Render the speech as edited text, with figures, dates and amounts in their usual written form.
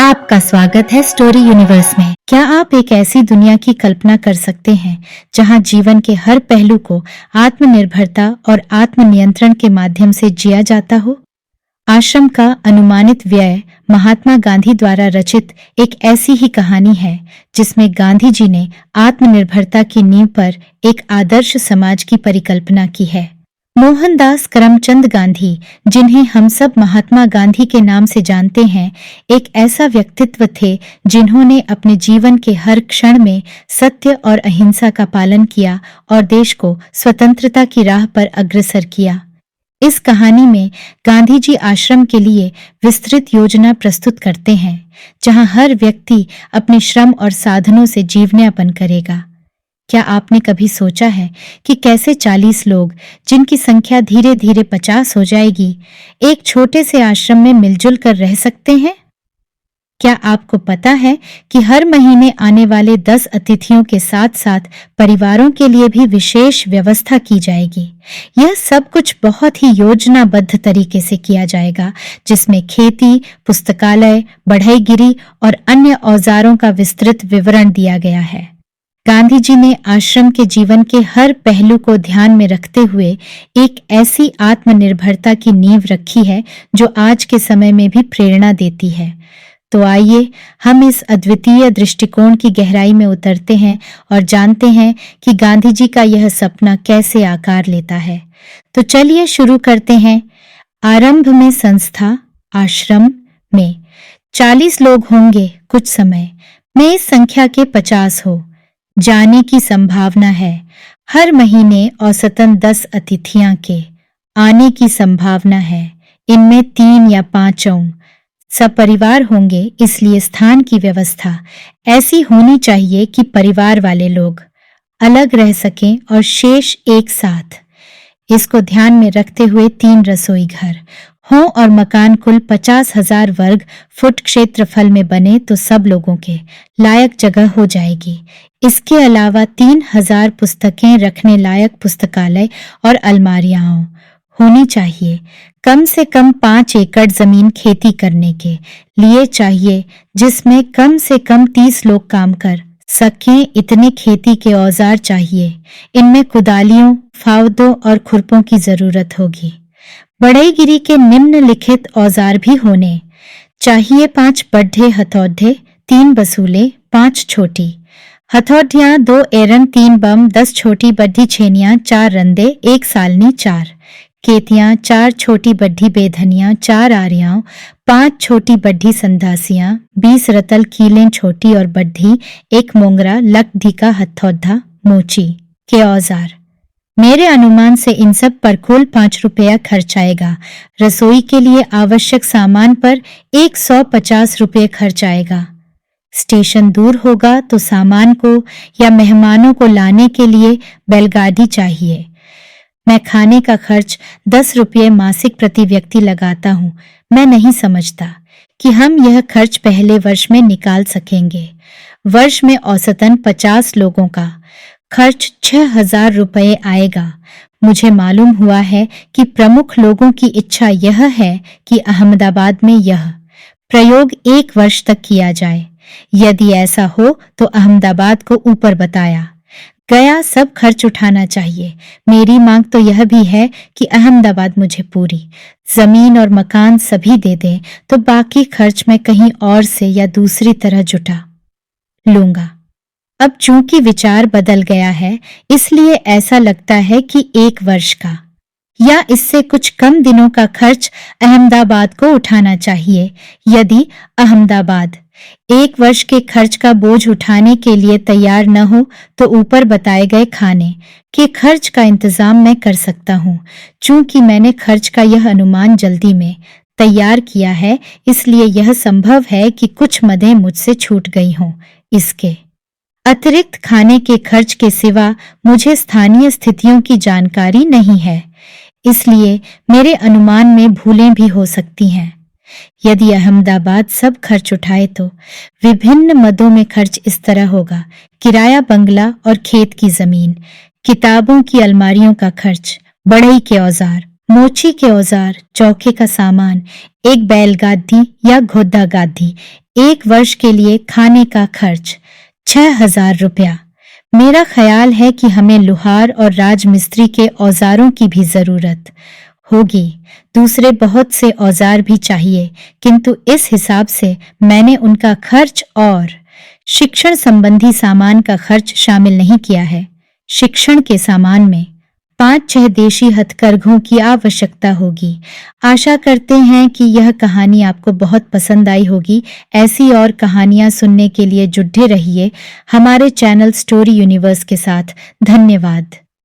आपका स्वागत है स्टोरी यूनिवर्स में। क्या आप एक ऐसी दुनिया की कल्पना कर सकते हैं जहां जीवन के हर पहलू को आत्मनिर्भरता और आत्मनियंत्रण के माध्यम से जिया जाता हो? आश्रम का अनुमानित व्यय महात्मा गांधी द्वारा रचित एक ऐसी ही कहानी है जिसमें गांधी जी ने आत्मनिर्भरता की नींव पर एक आदर्श समाज की परिकल्पना की है। मोहनदास करमचंद गांधी, जिन्हें हम सब महात्मा गांधी के नाम से जानते हैं, एक ऐसा व्यक्तित्व थे जिन्होंने अपने जीवन के हर क्षण में सत्य और अहिंसा का पालन किया और देश को स्वतंत्रता की राह पर अग्रसर किया। इस कहानी में गांधी जी आश्रम के लिए विस्तृत योजना प्रस्तुत करते हैं, जहां हर व्यक्ति अपने श्रम और साधनों से जीवनयापन करेगा। क्या आपने कभी सोचा है कि कैसे 40 लोग, जिनकी संख्या धीरे धीरे 50 हो जाएगी, एक छोटे से आश्रम में मिलजुल कर रह सकते हैं? क्या आपको पता है कि हर महीने आने वाले 10 अतिथियों के साथ साथ परिवारों के लिए भी विशेष व्यवस्था की जाएगी? यह सब कुछ बहुत ही योजनाबद्ध तरीके से किया जाएगा, जिसमें खेती, पुस्तकालय, बढ़ईगिरी और अन्य औजारों का विस्तृत विवरण दिया गया है। गांधी जी ने आश्रम के जीवन के हर पहलू को ध्यान में रखते हुए एक ऐसी आत्मनिर्भरता की नींव रखी है जो आज के समय में भी प्रेरणा देती है। तो आइए हम इस अद्वितीय दृष्टिकोण की गहराई में उतरते हैं और जानते हैं कि गांधी जी का यह सपना कैसे आकार लेता है। तो चलिए शुरू करते हैं। आरंभ में संस्था आश्रम में 40 लोग होंगे कुछ समय में इस संख्या के 50 हो जाने की संभावना है। हर महीने औसतन 10 अतिथियां के आने की संभावना है। इनमें 3 या 5 सपरिवार होंगे, इसलिए स्थान की व्यवस्था ऐसी होनी चाहिए कि परिवार वाले लोग अलग रह सकें और शेष एक साथ। इसको ध्यान में रखते हुए 3 रसोई घर हों और मकान कुल 50,000 वर्ग फुट क्षेत्रफल में बने तो सब लोगों के लायक जगह हो जाएगी। इसके अलावा 3,000 पुस्तकें रखने लायक पुस्तकालय और अलमारियां होनी चाहिए। कम से कम 5 एकड़ जमीन खेती करने के लिए चाहिए, जिसमें कम से कम 30 लोग काम कर सकें। इतने खेती के औजार चाहिए। इनमें कुदालियों, फावदों और खुरपों की जरूरत होगी। बढ़ईगिरी के निम्नलिखित औजार भी होने चाहिए। 5 बड्ढे हथौड़े, 3 बसूले, 5 छोटी हथौड़ियां, 2 एरन, 3 बम, 10 छोटी बड्ढी छेनियां, 4 रंदे, 1 सालनी, 4 केतियां, 4 छोटी बड्ढी बेधनियां, 4 आरियां, 5 छोटी बड्ढी संधासियां, 20 रतल कीलें छोटी और बड्ढी, 1 मोंगरा, लकड़ी का हथौड़ा, मोची के औजार। मेरे अनुमान से इन सब पर कुल 5 रुपया खर्च आएगा। रसोई के लिए आवश्यक सामान पर 150 रुपये खर्च आएगा। स्टेशन दूर होगा तो सामान को या मेहमानों को लाने के लिए बैलगाड़ी चाहिए। मैं खाने का खर्च 10 रुपये मासिक प्रति व्यक्ति लगाता हूँ। मैं नहीं समझता कि हम यह खर्च पहले वर्ष में निकाल सकेंगे। वर्ष में औसतन 50 लोगों का खर्च 6,000 रुपये आएगा। मुझे मालूम हुआ है कि प्रमुख लोगों की इच्छा यह है कि अहमदाबाद में यह प्रयोग 1 वर्ष तक किया जाए। यदि ऐसा हो तो अहमदाबाद को ऊपर बताया गया सब खर्च उठाना चाहिए। मेरी मांग तो यह भी है कि अहमदाबाद मुझे पूरी जमीन और मकान सभी दे दें, तो बाकी खर्च मैं कहीं और से या दूसरी तरह जुटा लूंगा। अब चूंकि विचार बदल गया है, इसलिए ऐसा लगता है कि 1 वर्ष का या इससे कुछ कम दिनों का खर्च अहमदाबाद को उठाना चाहिए। यदि अहमदाबाद 1 वर्ष के खर्च का बोझ उठाने के लिए तैयार न हो तो ऊपर बताए गए खाने के खर्च का इंतजाम मैं कर सकता हूँ। चूंकि मैंने खर्च का यह अनुमान जल्दी में तैयार किया है, इसलिए यह संभव है कि कुछ मदें मुझसे छूट गई हों। इसके अतिरिक्त खाने के खर्च के सिवा मुझे स्थानीय स्थितियों की जानकारी नहीं है, इसलिए मेरे अनुमान में भूलें भी हो सकती हैं। यदि अहमदाबाद सब खर्च उठाए तो विभिन्न मदों में खर्च इस तरह होगा: किराया बंगला और खेत की जमीन, किताबों की अलमारियों का खर्च, बढ़ई के औजार, मोची के औजार, चौके का सामान, एक बैलगाड़ी या घोड़ा गाड़ी, 1 वर्ष के लिए खाने का खर्च 6,000 रुपया। मेरा ख्याल है कि हमें लुहार और राजमिस्त्री के औजारों की भी जरूरत होगी। दूसरे बहुत से औजार भी चाहिए, किंतु इस हिसाब से मैंने उनका खर्च और शिक्षण संबंधी सामान का खर्च शामिल नहीं किया है। शिक्षण के सामान में 5-6 देशी हथकरघों की आवश्यकता होगी। आशा करते हैं कि यह कहानी आपको बहुत पसंद आई होगी। ऐसी और कहानियां सुनने के लिए जुड़े रहिए हमारे चैनल स्टोरी यूनिवर्स के साथ। धन्यवाद।